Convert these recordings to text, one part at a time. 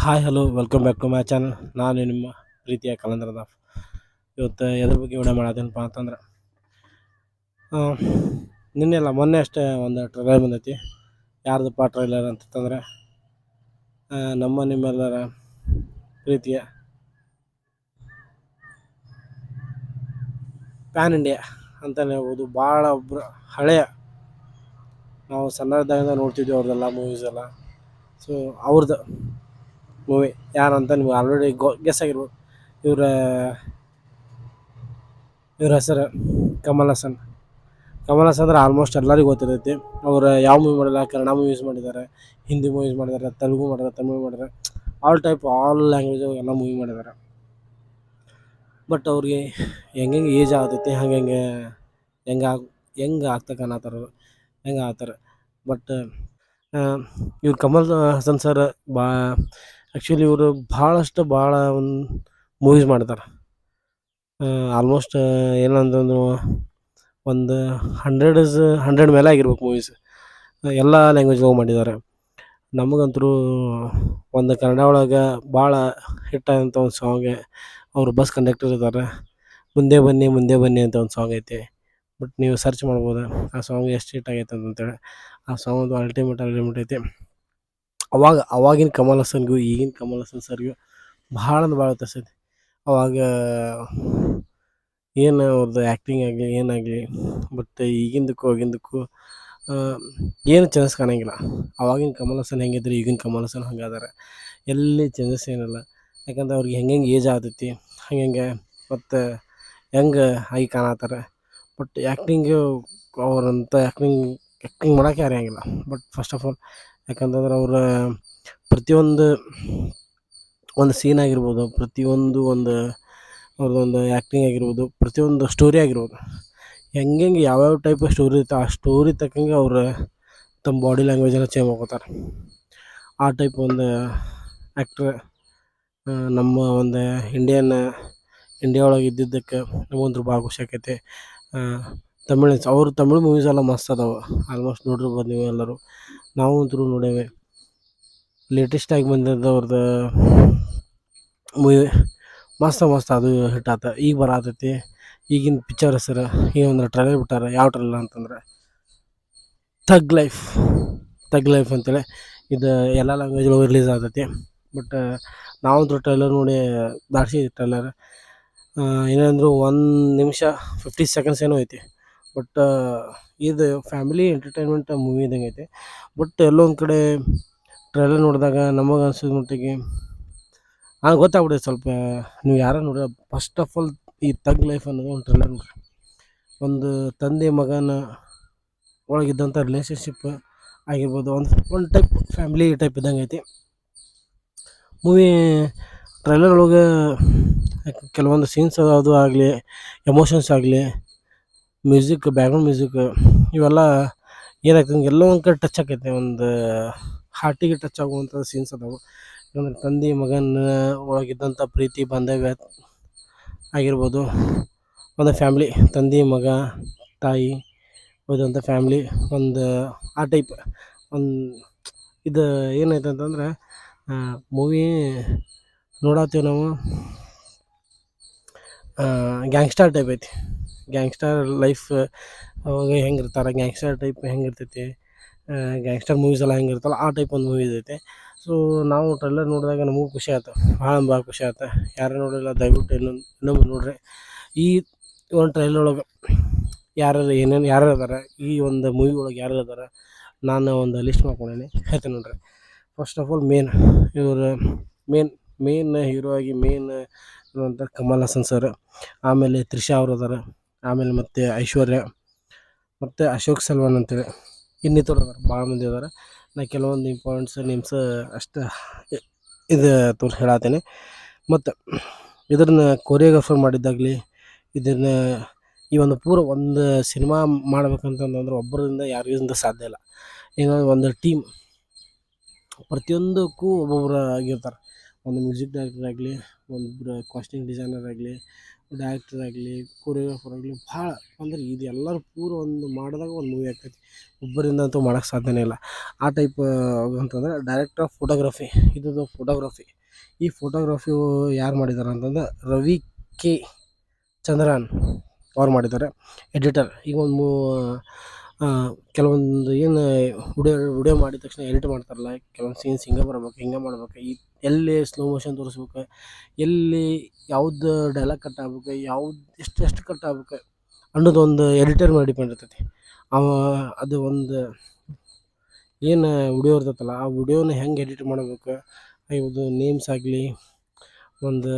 Hi hello welcome back to my channel. ನಾನು ನಿಮ್ಮ ಪ್ರೀತಿಯ ಕಲಂದರದಾಫ್. ಇವತ್ತು ಎದ್ರ ಬಗ್ಗೆ ವಿಡಿಯೋ ಮಾಡತ್ತೇನಪ್ಪ ಅಂತಂದ್ರೆ ನಿನ್ನೆಲ್ಲ ಮೊನ್ನೆ ಅಷ್ಟೇ ಒಂದು ಟ್ರೈಲರ್ ಬಂದೈತಿ. ಯಾರ್ದಪ್ಪ ಟ್ರೈಲರ್ ಅಂತಂದ್ರೆ ನಿಮ್ಮೆಲ್ಲರ ಪ್ರೀತಿಯ ಪ್ಯಾನ್ ಇಂಡಿಯಾ ಅಂತಲೇ ಹೇಳ್ಬೋದು. ಭಾಳ ಒಬ್ಬರು ಹಳೆಯ ನಾವು ಸಣ್ಣದಾಗಿಂದ ನೋಡ್ತಿದ್ವಿ ಅವ್ರದ್ದೆಲ್ಲ ಮೂವೀಸ್ ಎಲ್ಲ. ಸೊ ಅವ್ರದ್ದು ಮೂವಿ ಯಾರು ಅಂತ ನಿಮ್ಗೆ ಆಲ್ರೆಡಿ ಗೆಸ್ ಆಗಿರ್ಬೋದು. ಇವರ ಹೆಸರು ಕಮಲ್ ಹಾಸನ್. ಕಮಲ್ ಹಾಸನ್ ಅಂದ್ರೆ ಆಲ್ಮೋಸ್ಟ್ ಎಲ್ಲರಿಗೂ ಗೊತ್ತಿರ್ತೈತಿ. ಅವ್ರು ಯಾವ ಮೂವಿ ಮಾಡಿಲ್ಲ, ಕನ್ನಡ ಮೂವೀಸ್ ಮಾಡಿದ್ದಾರೆ, ಹಿಂದಿ ಮೂವೀಸ್ ಮಾಡಿದ್ದಾರೆ, ತೆಲುಗು ಮಾಡಿದ್ದಾರೆ, ತಮಿಳು ಮಾಡಿದ್ದಾರೆ, ಆಲ್ ಲ್ಯಾಂಗ್ವೇಜ್ ಎಲ್ಲ ಮೂವಿ ಮಾಡಿದ್ದಾರೆ. ಬಟ್ ಅವ್ರಿಗೆ ಹೆಂಗೆ ಏಜ್ ಆಗ್ತೈತಿ ಹೆಂಗೆ ಹೆಂಗೆ ಆಗ್ತಕ್ಕನ್ನತ್ತಾರ ಹೆಂಗೆ ಆಗ್ತಾರೆ. ಬಟ್ ಇವ್ರು ಕಮಲ್ ಹಾಸನ್ ಸರ್ ಆ್ಯಕ್ಚುಲಿ ಇವರು ಭಾಳ ಒಂದು ಮೂವೀಸ್ ಮಾಡ್ತಾರೆ. ಆಲ್ಮೋಸ್ಟ್ ಏನಂತಂದ್ರು ಒಂದು 100 ಮೇಲೆ ಆಗಿರ್ಬೇಕು ಮೂವೀಸ್. ಎಲ್ಲ ಲ್ಯಾಂಗ್ವೇಜ್ಗಳು ಮಾಡಿದ್ದಾರೆ. ನಮಗಂತೂ ಒಂದು ಕನ್ನಡ ಒಳಗೆ ಭಾಳ ಹಿಟ್ ಆದಂಥ ಒಂದು ಸಾಂಗ್, ಅವರು ಬಸ್ ಕಂಡಕ್ಟರ್ ಇದ್ದಾರೆ. ಮುಂದೆ ಬನ್ನಿ ಅಂತ ಒಂದು ಸಾಂಗ್ ಐತಿ. ಬಟ್ ನೀವು ಸರ್ಚ್ ಮಾಡ್ಬೋದು ಆ ಸಾಂಗ್ ಎಷ್ಟು ಹಿಟ್ ಆಗೈತೆ ಅಂತೇಳಿ. ಆ ಸಾಂಗ್ ಒಂದು ಅಲ್ಟಿಮೇಟ್ ಐತಿ. ಅವಾಗಿನ ಕಮಲ್ ಹಾಸನ್ಗೂ ಈಗಿನ ಕಮಲ್ ಹಾಸನ್ ಸರ್ಗೂ ಭಾಳ ವ್ಯತ್ಯಾಸ ಐತಿ. ಅವಾಗ ಏನು ಅವ್ರದ್ದು ಆ್ಯಕ್ಟಿಂಗ್ ಆಗಲಿ ಏನಾಗಲಿ, ಬಟ್ ಆಗಿಂದಕ್ಕೂ ಏನು ಚೇಂಜಸ್ ಕಾಣಂಗಿಲ್ಲ. ಅವಾಗಿನ ಕಮಲ್ ಹಾಸನ್ ಹೆಂಗಿದ್ರು ಈಗಿನ ಕಮಲ್ ಹಾಸನ್ ಹಂಗದಾರೆ, ಎಲ್ಲಿ ಚೇಂಜಸ್ ಏನಿಲ್ಲ. ಯಾಕಂದ್ರೆ ಅವ್ರಿಗೆ ಹೆಂಗೆ ಏಜ್ ಆಗ್ತೈತಿ ಹಂಗೆ ಮತ್ತು ಹೆಂಗೆ ಆಗಿ ಕಾಣತ್ತಾರೆ. ಬಟ್ ಆ್ಯಕ್ಟಿಂಗು ಅವರಂಥ ಆ್ಯಕ್ಟಿಂಗ್ ಮಾಡೋಕೆ ಯಾರೂ ಆಗಿಲ್ಲ. ಬಟ್ ಫಸ್ಟ್ ಆಫ್ ಆಲ್ ಯಾಕಂತಂದ್ರೆ ಅವರ ಪ್ರತಿಯೊಂದು ಸೀನ್ ಆಗಿರ್ಬೋದು, ಪ್ರತಿಯೊಂದು ಅವ್ರದ್ದೊಂದು ಆ್ಯಕ್ಟಿಂಗ್ ಆಗಿರ್ಬೋದು, ಪ್ರತಿಯೊಂದು ಸ್ಟೋರಿ ಆಗಿರ್ಬೋದು, ಹೆಂಗೆ ಯಾವ್ಯಾವ ಟೈಪ್ ಸ್ಟೋರಿ ಇರುತ್ತೆ ಆ ಸ್ಟೋರಿ ತಕ್ಕಂಗೆ ಅವ್ರು ತಮ್ಮ ಬಾಡಿ ಲ್ಯಾಂಗ್ವೇಜೆಲ್ಲ ಚೇಂಜ್ ಮಾಡ್ಕೋತಾರೆ. ಆ ಟೈಪ್ ಒಂದು ಆ್ಯಕ್ಟ್ರ್ ನಮ್ಮ ಒಂದು ಇಂಡಿಯಾ ಒಳಗೆ ಇದ್ದಿದ್ದಕ್ಕೆ ನಮಗಂತೂ ಭಾಳ ಖುಷಿ ಆಕೈತೆ. ತಮಿಳ್ ಮೂವೀಸ್ ಎಲ್ಲ ಮಸ್ತ್ ಅದಾವೆ. ಆಲ್ಮೋಸ್ಟ್ ನೋಡಿರ್ಬೋದು ನೀವು ಎಲ್ಲರೂ, ನಾವು ಅಂತೂ ನೋಡೇವೆ. ಲೇಟೆಸ್ಟಾಗಿ ಬಂದಿದ್ದು ಅವ್ರದ್ದು ಮೂವಿ ಮಸ್ತ್ ಅದು ಹಿಟ್ ಆತ. ಈಗ ಬರತೈತಿ. ಈಗಿನ ಪಿಕ್ಚರ್ ಹೆಸರು ಈಗ ಒಂದು ಟ್ರೈಲರ್ ಬಿಟ್ಟಾರೆ. ಯಾವ ಟ್ರೈಲರ್ ಅಂತಂದ್ರೆ ಥಗ್ ಲೈಫ್ ಅಂತೇಳಿ. ಇದು ಎಲ್ಲ ಲ್ಯಾಂಗ್ವೇಜ್ ಒಳಗೆ ರಿಲೀಸ್ ಆಗ್ತೈತಿ. ಬಟ್ ನಾವಂತೂ ಟ್ರೈಲರ್ ನೋಡಿ ಟ್ರೈಲರ್ ಏನಂದ್ರು 1 ನಿಮಿಷ 50 ಸೆಕೆಂಡ್ಸ್ ಏನೋ ಐತಿ. ಬಟ್ ಇದು ಫ್ಯಾಮಿಲಿ ಎಂಟರ್ಟೈನ್ಮೆಂಟ್ ಮೂವಿ ಇದ್ದಂಗೆ ಐತಿ. ಬಟ್ ಎಲ್ಲೊಂದು ಕಡೆ ಟ್ರೈಲರ್ ನೋಡಿದಾಗ ನಮಗೆ ಅನ್ಸಿದ ಮಟ್ಟಿಗೆ ಗೊತ್ತಾಗ್ಬಿಡುತ್ತೆ ಸ್ವಲ್ಪ. ನೀವು ಯಾರು ನೋಡಿ ಫಸ್ಟ್ ಆಫ್ ಆಲ್ ಈ ಥಗ್ ಲೈಫ್ ಅನ್ನೋದು ಒಂದು ಟ್ರೈಲರ್ ನೋಡ್ರಿ. ಒಂದು ತಂದೆ ಮಗನ ಒಳಗಿದ್ದಂಥ ರಿಲೇಷನ್ಶಿಪ್ ಆಗಿರ್ಬೋದು, ಒಂದು ಟೈಪ್ ಫ್ಯಾಮಿಲಿ ಟೈಪ್ ಇದ್ದಂಗೆ ಐತಿ ಮೂವಿ. ಟ್ರೈಲರ್ ಒಳಗೆ ಕೆಲವೊಂದು ಸೀನ್ಸ್ ಅದು ಆಗಲಿ, ಎಮೋಷನ್ಸ್ ಆಗಲಿ, ಬ್ಯಾಕ್ಗ್ರೌಂಡ್ ಮ್ಯೂಸಿಕ್ ಇವೆಲ್ಲ ಏನಾಗ್ತದೆ ಎಲ್ಲೋ ಒಂದು ಕಡೆ ಟಚ್ ಆಕೈತೆ. ಒಂದು ಹಾರ್ಟಿಗೆ ಟಚ್ ಆಗುವಂಥ ಸೀನ್ಸ್ ಅದಾವೆ. ಯಾಕಂದ್ರೆ ತಂದೆ ಮಗನ ಒಳಗಿದ್ದಂಥ ಪ್ರೀತಿ ಬಾಂಧವ್ಯ ಆಗಿರ್ಬೋದು, ಒಂದು ಫ್ಯಾಮ್ಲಿ ತಂದೆ ಮಗ ತಾಯಿ ಹೋದಂಥ ಫ್ಯಾಮ್ಲಿ ಒಂದು ಆ ಟೈಪ್ ಒಂದು ಇದು ಏನೈತೆ ಅಂತಂದ್ರೆ ಮೂವಿ ನೋಡತ್ತೀವಿ ನಾವು. ಗ್ಯಾಂಗ್ಸ್ಟರ್ ಟೈಪ್ ಐತಿ. ಗ್ಯಾಂಗ್ಸ್ಟರ್ ಲೈಫ್ ಅವಾಗ ಹೆಂಗಿರ್ತಾರೆ, ಗ್ಯಾಂಗ್ಸ್ಟರ್ ಟೈಪ್ ಹೆಂಗಿರ್ತೈತಿ, ಗ್ಯಾಂಗ್ಸ್ಟರ್ ಮೂವೀಸ್ ಎಲ್ಲ ಹೆಂಗಿರ್ತಲ್ಲ ಆ ಟೈಪ್ ಒಂದು ಮೂವಿ ಐತೆ. ಸೊ ನಾವು ಟ್ರೈಲರ್ ನೋಡಿದಾಗ ನಮಗೂ ಖುಷಿ ಆಯ್ತು, ಭಾಳ ಖುಷಿ ಆಯ್ತು. ಯಾರು ನೋಡಿಲ್ಲ ದಯವಿಟ್ಟು ಇನ್ನೊಮ್ಮೆ ನೋಡಿರಿ. ಈ ಒಂದು ಟ್ರೈಲರ್ ಒಳಗೆ ಯಾರು ಅದಾರೆ, ಈ ಒಂದು ಮೂವಿ ಒಳಗೆ ಯಾರು ಅದಾರೆ, ನಾನು ಒಂದು ಲಿಸ್ಟ್ ಮಾಡ್ಕೊಂಡೇನಿ, ಹೇಳ್ತೀನಿ ನೋಡ್ರಿ. ಫಸ್ಟ್ ಆಫ್ ಆಲ್ ಇವರು ಮೇನ್ ಹೀರೋ ಆಗಿ ಇರುವಂಥ ಕಮಲ್ ಹಾಸನ್ ಸರ್. ಆಮೇಲೆ ತ್ರಿಷಾ ಅವರು ಅದಾರೆ. ಆಮೇಲೆ ಮತ್ತು ಐಶ್ವರ್ಯ ಮತ್ತು ಅಶೋಕ್ ಸಲ್ವಾನ್ ಅಂತೇಳಿ ಇನ್ನಿತರು ಅದಾರೆ, ಭಾಳ ಮಂದಿ ಅದಾರೆ. ನಾ ಕೆಲವೊಂದು ಇಂಪಾರ್ಟೆಂಟ್ಸ್ ನೇಮ್ಸ್ ಅಷ್ಟು ಇದು ಹೇಳತ್ತೀನಿ. ಮತ್ತು ಇದನ್ನ ಕೊರಿಯೋಗ್ರಾಫರ್ ಮಾಡಿದ್ದಾಗಲಿ, ಇದನ್ನು ಈ ಒಂದು ಪೂರ ಒಂದು ಸಿನಿಮಾ ಮಾಡ್ಬೇಕಂತಂದ್ರೆ ಒಬ್ಬರಿಂದ ಯಾರಿಂದ ಸಾಧ್ಯ ಇಲ್ಲ. ಏನಂದ್ರೆ ಒಂದು ಟೀಮ್ ಪ್ರತಿಯೊಂದಕ್ಕೂ ಒಬ್ಬೊಬ್ಬರು ಆಗಿರ್ತಾರೆ. ಒಂದು ಮ್ಯೂಸಿಕ್ ಡೈರೆಕ್ಟರ್ ಆಗಲಿ, ಒಬ್ಬರು ಕಾಸ್ಟ್ಯೂಮ್ ಡಿಸೈನರ್ ಆಗಲಿ, ಡೈರೆಕ್ಟರ್ ಆಗಲಿ, ಕೊರಿಯೋಗ್ರಾಫರ್ ಆಗಲಿ ಭಾಳ ಅಂದ್ರೆ ಇದು ಎಲ್ಲರೂ ಪೂರ ಒಂದು ಮಾಡಿದಾಗ ಒಂದು ಮೂವಿ ಆಗ್ತೈತಿ. ಒಬ್ಬರಿಂದ ಅಂತೂ ಮಾಡೋಕ್ಕೆ ಸಾಧ್ಯನೇ ಇಲ್ಲ. ಆ ಟೈಪ್ ಅಂತಂದ್ರೆ ಡೈರೆಕ್ಟರ್ ಆಫ್ ಫೋಟೋಗ್ರಫಿ, ಇದು ಫೋಟೋಗ್ರಫಿ. ಈ ಫೋಟೋಗ್ರಫಿ ಯಾರು ಮಾಡಿದ್ದಾರೆ ಅಂತಂದ್ರೆ ರವಿ ಕೆ ಚಂದ್ರನ್ ಅವ್ರು ಮಾಡಿದ್ದಾರೆ. ಎಡಿಟರ್ ಈಗ ಒಂದು ಕೆಲವೊಂದು ಏನು ವಿಡಿಯೋ ಮಾಡಿದ ತಕ್ಷಣ ಎಡಿಟ್ ಮಾಡ್ತಾರಲ್ಲ, ಕೆಲವೊಂದು ಸೀನ್ಸ್ ಹಿಂಗೆ ಬರ್ಬೇಕು, ಹಿಂಗೆ ಮಾಡ್ಬೇಕು, ಈ ಎಲ್ಲಿ ಸ್ಲೋ ಮೋಷನ್ ತೋರಿಸ್ಬೇಕು, ಎಲ್ಲಿ ಯಾವ್ದು ಡೈಲಾಗ್ ಕಟ್ ಆಗ್ಬೇಕು, ಯಾವ್ದು ಎಷ್ಟು ಕಟ್ ಆಗ್ಬೇಕು ಅನ್ನೋದು ಒಂದು ಎಡಿಟರ್ ಮೇಲೆ ಡಿಪೆಂಡ್ ಇರ್ತೈತಿ. ಅದು ಒಂದು ಏನು ವಿಡಿಯೋ ಇರ್ತೈತಲ್ಲ, ಆ ವಿಡಿಯೋನ ಹೆಂಗೆ ಎಡಿಟ್ ಮಾಡಬೇಕು, ಇದು ನೇಮ್ಸ್ ಆಗಲಿ, ಒಂದು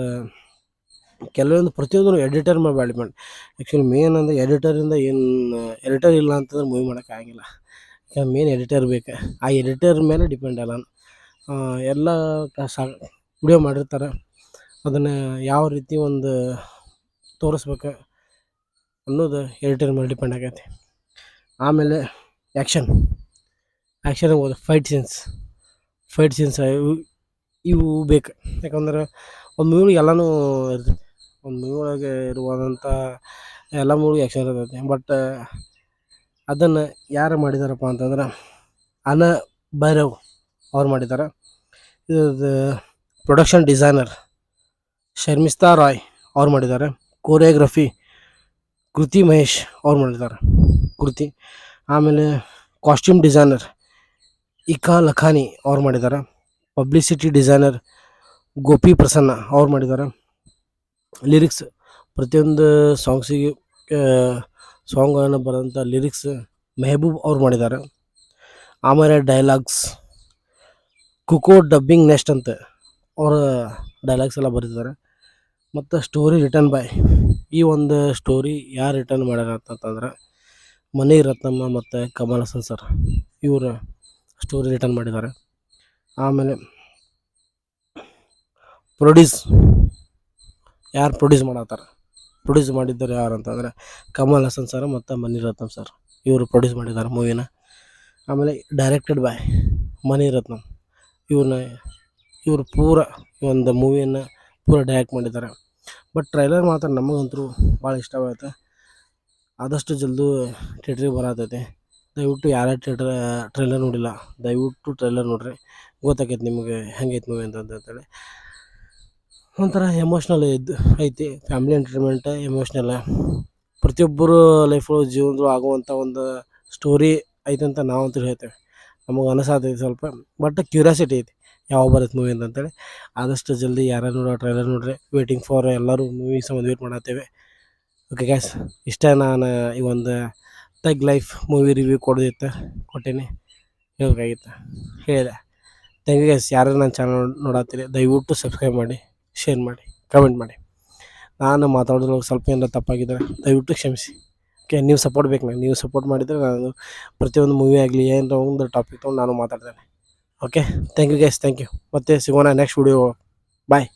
ಕೆಲವೊಂದು ಪ್ರತಿಯೊಂದು ಎಡಿಟರ್ ಮೇಲೆ ಡಿಪೆಂಡ್. ಆ್ಯಕ್ಚುಲಿ ಮೇನ್ ಅಂದರೆ ಎಡಿಟರಿಂದ ಏನು, ಎಡಿಟರ್ ಇಲ್ಲ ಅಂತಂದ್ರೆ ಮೂವಿ ಮಾಡೋಕ್ಕಾಗಿಲ್ಲ. ಯಾಕಂದ್ರೆ ಮೇನ್ ಎಡಿಟರ್ ಬೇಕು. ಆ ಎಡಿಟರ್ ಮೇಲೆ ಡಿಪೆಂಡ್ ಅಲ್ಲ. ಎಲ್ಲ ವಿಡಿಯೋ ಮಾಡಿರ್ತಾರೆ, ಅದನ್ನು ಯಾವ ರೀತಿ ಒಂದು ತೋರಿಸ್ಬೇಕು ಅನ್ನೋದು ಎಡಿಟರ್ ಮೇಲೆ ಡಿಪೆಂಡ್ ಆಗೈತಿ. ಆಮೇಲೆ ಆ್ಯಕ್ಷನ್ ಹೋದ ಫೈಟ್ ಸೀನ್ಸ್ ಇವು ಬೇಕು. ಯಾಕಂದ್ರೆ ಒಂದು ಮೂವಿ ಎಲ್ಲನೂ ಇರ್ತೈತಿ. ಒಂದು ಮೂವಿ ಒಳಗೆ ಇರುವಂಥ ಎಲ್ಲ ಮೂವಿ ಆ್ಯಕ್ಷನ್ ಇರ್ತೈತಿ. ಬಟ್ ಅದನ್ನು ಯಾರು ಮಾಡಿದಾರಪ್ಪ ಅಂತಂದ್ರೆ ಅನ ಭೈರವ್ ಅವ್ರು ಮಾಡಿದ್ದಾರೆ. ಇದು ಪ್ರೊಡಕ್ಷನ್ ಡಿಸೈನರ್ ಶರ್ಮಿಸ್ತಾ ರಾಯ್ ಅವ್ರು ಮಾಡಿದ್ದಾರೆ. ಕೊರಿಯೋಗ್ರಫಿ ಕೃತಿ ಮಹೇಶ್ ಅವ್ರು ಮಾಡಿದ್ದಾರೆ. ಆಮೇಲೆ ಕಾಸ್ಟ್ಯೂಮ್ ಡಿಸೈನರ್ ಇಕಾ ಲಖಾನಿ ಅವ್ರು ಮಾಡಿದ್ದಾರೆ. ಪಬ್ಲಿಸಿಟಿ ಡಿಸೈನರ್ ಗೋಪಿ ಪ್ರಸನ್ನ ಅವ್ರು ಮಾಡಿದ್ದಾರೆ. ಲಿರಿಕ್ಸ್ ಪ್ರತಿಯೊಂದು ಸಾಂಗ್ಸಿಗೆ ಸಾಂಗ್ಗಳನ್ನು ಬರೋಂಥ ಲಿರಿಕ್ಸ್ ಮೆಹಬೂಬ್ ಅವ್ರು ಮಾಡಿದ್ದಾರೆ. ಆಮೇಲೆ ಡೈಲಾಗ್ಸ್ ಕುಕೋ ಡಬ್ಬಿಂಗ್ ನೆಸ್ಟ್ ಅಂತ ಅವರ ಡೈಲಾಗ್ಸ್ ಎಲ್ಲ ಬರೆದಿದ್ದಾರೆ. ಮತ್ತು ಸ್ಟೋರಿ ರಿಟರ್ನ್ ಬೈ, ಈ ಒಂದು ಸ್ಟೋರಿ ಯಾರು ರಿಟರ್ನ್ ಮಾಡ್ಯಾರ ಅಂತಂತಂದ್ರೆ ಮನಿ ರತ್ನಮ್ಮ ಮತ್ತು ಕಮಲ್ ಹಾಸನ್ ಸರ್, ಇವರು ಸ್ಟೋರಿ ರಿಟರ್ನ್ ಮಾಡಿದ್ದಾರೆ. ಆಮೇಲೆ ಯಾರು ಪ್ರೊಡ್ಯೂಸ್ ಮಾಡಿದ್ದಾರೆ ಯಾರು ಅಂತಂದರೆ ಕಮಲ್ ಹಾಸನ್ ಸರ್ ಮತ್ತು ಮಣಿರತ್ನಂ ಸರ್, ಇವರು ಪ್ರೊಡ್ಯೂಸ್ ಮಾಡಿದ್ದಾರೆ ಮೂವಿನ. ಆಮೇಲೆ ಡೈರೆಕ್ಟೆಡ್ ಬೈ ಮಣಿರತ್ನಂ, ಇವರು ಪೂರ ಒಂದು ಮೂವಿಯನ್ನು ಪೂರ ಡೈರೆಕ್ಟ್ ಮಾಡಿದ್ದಾರೆ. ಬಟ್ ಟ್ರೈಲರ್ ಮಾತ್ರ ನಮಗಂತೂ ಭಾಳ ಇಷ್ಟವಾಗುತ್ತೆ. ಆದಷ್ಟು ಜಲ್ದಿ ಥಿಯೇಟ್ರಿಗೆ ಬರತೈತಿ. ದಯವಿಟ್ಟು ಯಾರು ಟ್ರೈಲರ್ ನೋಡಿಲ್ಲ, ದಯವಿಟ್ಟು ಟ್ರೈಲರ್ ನೋಡಿರಿ, ಗೊತ್ತಾಗೈತೆ ನಿಮಗೆ ಹೆಂಗೈತೆ ಮೂವಿ ಅಂತಂತೇಳಿ. ಒಂಥರ ಎಮೋಷ್ನಲ್ ಐತಿ, ಫ್ಯಾಮಿಲಿ ಎಂಟರ್ಟೈನ್ಮೆಂಟ್, ಎಮೋಷ್ನಲ್, ಪ್ರತಿಯೊಬ್ಬರು ಲೈಫು ಜೀವನದಲ್ಲೂ ಆಗುವಂಥ ಒಂದು ಸ್ಟೋರಿ ಐತೆ ಅಂತ ನಾವಂತೂ ಹೇಳ್ತೇವೆ. ನಮಗೆ ಅನಿಸತೈತಿ ಸ್ವಲ್ಪ, ಬಟ್ ಕ್ಯೂರಿಯಾಸಿಟಿ ಐತಿ ಯಾವಾಗ ಬರುತ್ತೆ ಮೂವಿ ಅಂತಂತೇಳಿ. ಆದಷ್ಟು ಜಲ್ದಿ ಯಾರು ನೋಡೋ ಟ್ರೈಲರ್ ನೋಡ್ರಿ. ವೇಟಿಂಗ್ ಫಾರ್ ಎಲ್ಲರೂ ಮೂವಿ ಸಂಬಂಧ ವೇಟ್ ಮಾಡತ್ತೇವೆ. ಓಕೆ ಗ್ಯಾಸ್, ಇಷ್ಟ ನಾನು ಈ ಒಂದು ತಗ್ ಲೈಫ್ ಮೂವಿ ರಿವ್ಯೂ ಕೊಟ್ಟೇನೆ, ಹೇಳ್ಬೇಕಾಗಿತ್ತು ಹೇಳಿದೆ. Thank you guys. ಯಾರು ನನ್ನ ಚಾನಲ್ ನೋಡತ್ತೀರಿ ದಯವಿಟ್ಟು ಸಬ್ಸ್ಕ್ರೈಬ್ ಮಾಡಿ, ಶೇರ್ ಮಾಡಿ, ಕಮೆಂಟ್ ಮಾಡಿ. ನಾನು ಮಾತಾಡೋದ್ರೊಳಗೆ ಸ್ವಲ್ಪ ಏನಾರ ತಪ್ಪಾಗಿದ್ದರೆ ದಯವಿಟ್ಟು ಕ್ಷಮಿಸಿ. ಓಕೆ, ನೀವು ಸಪೋರ್ಟ್ ಬೇಕು ನನಗೆ. ನೀವು ಸಪೋರ್ಟ್ ಮಾಡಿದರೆ ನಾನು ಪ್ರತಿಯೊಂದು ಮೂವಿ ಆಗಲಿ ಏನಾರ ಒಂದು ಟಾಪಿಕ್ ತೊಗೊಂಡು ನಾನು ಮಾತಾಡ್ತೇನೆ. Okay, thank you guys, thank you. ಮತ್ತೆ ಸಿಗೋಣ ನೆಕ್ಸ್ಟ್ ವಿಡಿಯೋ. ಬಾಯ್.